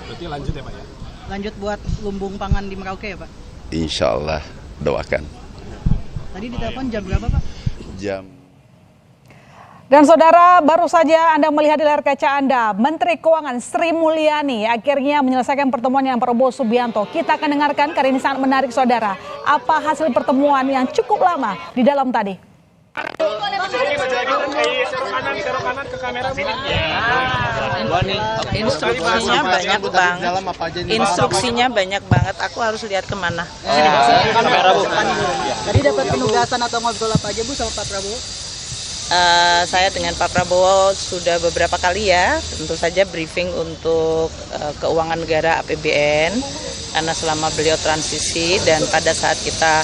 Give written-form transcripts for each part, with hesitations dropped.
Berarti lanjut ya Pak ya? Lanjut buat lumbung pangan di Merauke ya Pak? Insya Allah, doakan. Tadi ditelepon jam berapa Pak? Jam Dan saudara, baru saja Anda melihat di layar kaca Anda, Menteri Keuangan Sri Mulyani akhirnya menyelesaikan pertemuan dengan Prabowo Subianto. Kita akan dengarkan, karena ini sangat menarik saudara. Apa hasil pertemuan yang cukup lama di dalam tadi? Instruksinya banyak banget. Aku harus lihat kemana. Tadi dapat penugasan atau ngobrol apa aja Bu sama Pak Prabowo? Saya dengan Pak Prabowo sudah beberapa kali ya, tentu saja briefing untuk keuangan negara APBN, karena selama beliau transisi dan pada saat kita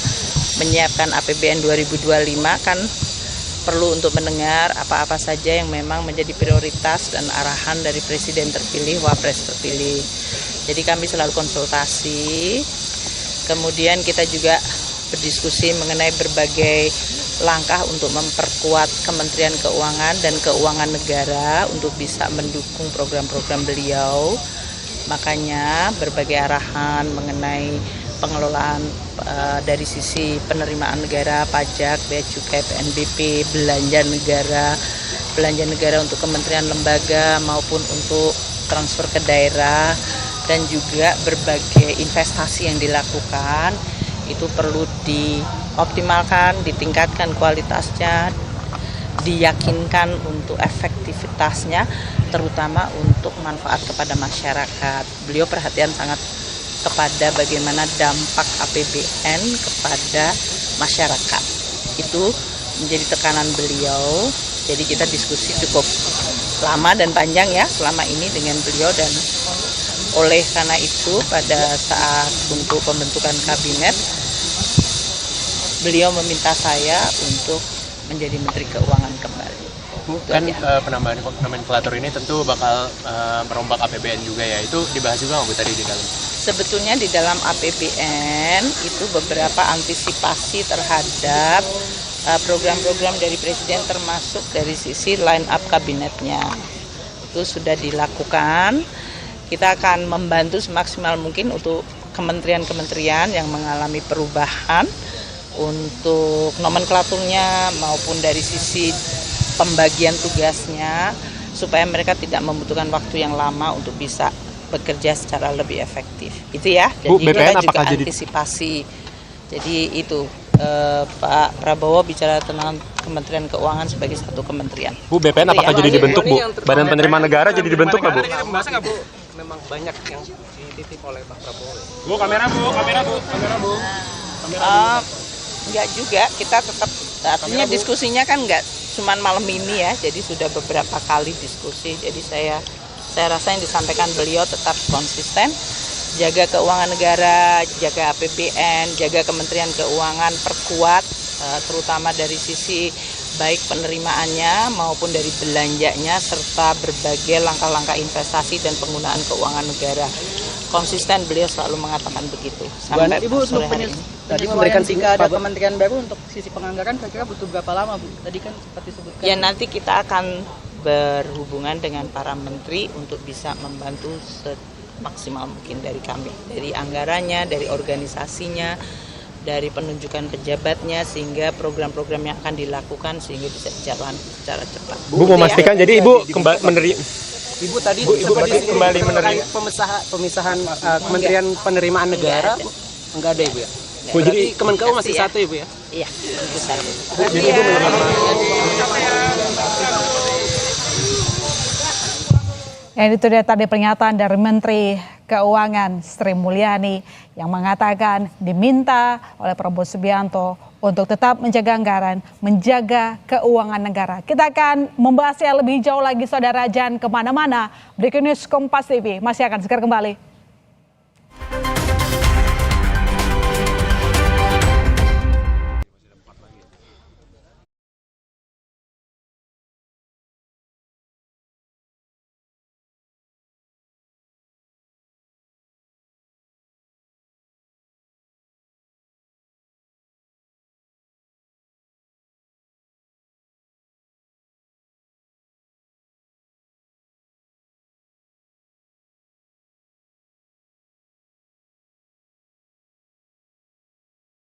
menyiapkan APBN 2025 kan perlu untuk mendengar apa-apa saja yang memang menjadi prioritas dan arahan dari Presiden terpilih, Wapres terpilih. Jadi kami selalu konsultasi, kemudian kita juga berdiskusi mengenai berbagai langkah untuk memperkuat Kementerian Keuangan dan Keuangan Negara untuk bisa mendukung program-program beliau. Makanya berbagai arahan mengenai pengelolaan dari sisi penerimaan negara, pajak, bea cukai, PNBP, belanja negara untuk kementerian lembaga maupun untuk transfer ke daerah, dan juga berbagai investasi yang dilakukan itu perlu dioptimalkan, ditingkatkan kualitasnya, diyakinkan untuk efektivitasnya, terutama untuk manfaat kepada masyarakat. Beliau perhatian sangat kepada bagaimana dampak APBN kepada masyarakat. Itu menjadi tekanan beliau. Jadi kita diskusi cukup lama dan panjang ya selama ini dengan beliau, dan oleh karena itu pada saat untuk pembentukan kabinet beliau meminta saya untuk menjadi Menteri Keuangan kembali. Bu, kan penambahan nomenklatur ini tentu bakal merombak APBN juga ya. Itu dibahas juga nggak Bu tadi di dalam? Sebetulnya di dalam APBN itu beberapa antisipasi terhadap program-program dari Presiden, termasuk dari sisi line up kabinetnya. Itu sudah dilakukan. Kita akan membantu semaksimal mungkin untuk kementerian-kementerian yang mengalami perubahan untuk nomenklaturnya maupun dari sisi pembagian tugasnya, supaya mereka tidak membutuhkan waktu yang lama untuk bisa bekerja secara lebih efektif. Itu ya. Jadi Bu, BPN kita juga apakah antisipasi. Jadi itu Pak Prabowo bicara tentang Kementerian Keuangan sebagai satu kementerian. Bu, BPN apakah jadi dibentuk Bu? Badan Penerimaan Negara jadi dibentuk nggak Bu? Masa nggak Bu? Memang banyak yang dititip oleh Pak Prabowo. Bu, kamera Bu. Enggak juga, kita tetap, artinya diskusinya kan enggak cuman malam ini ya, jadi sudah beberapa kali diskusi. Jadi saya rasa yang disampaikan beliau tetap konsisten, jaga keuangan negara, jaga APBN, jaga Kementerian Keuangan, perkuat terutama dari sisi baik penerimaannya maupun dari belanjanya, serta berbagai langkah-langkah investasi dan penggunaan keuangan negara. Konsisten beliau selalu mengatakan begitu sampai Ibu, sore hari ini. Tadi memberikan jika ada kementerian baru untuk sisi penganggaran, kira-kira butuh berapa lama Bu? Tadi kan sempat disebutkan. Ya nanti kita akan berhubungan dengan para menteri untuk bisa membantu semaksimal mungkin dari kami, dari anggarannya, dari organisasinya, dari penunjukan pejabatnya, sehingga program-program yang akan dilakukan sehingga bisa jalan secara cepat. Bu, memastikan jadi Ibu kembali Ibu tadi kembali menerima pemisahan Kementerian Penerimaan Negara. Enggak ada Ibu ya? Bu, Jadi jadi Kemenkeu masih satu Ibu ya? Iya, itu satu. jadi Ibu Ya, itu dia tadi pernyataan dari Menteri Keuangan Sri Mulyani yang mengatakan diminta oleh Prabowo Subianto untuk tetap menjaga anggaran, menjaga keuangan negara. Kita akan membahasnya lebih jauh lagi saudara, jangan kemana-mana. Breaking News Kompas TV masih akan segera kembali.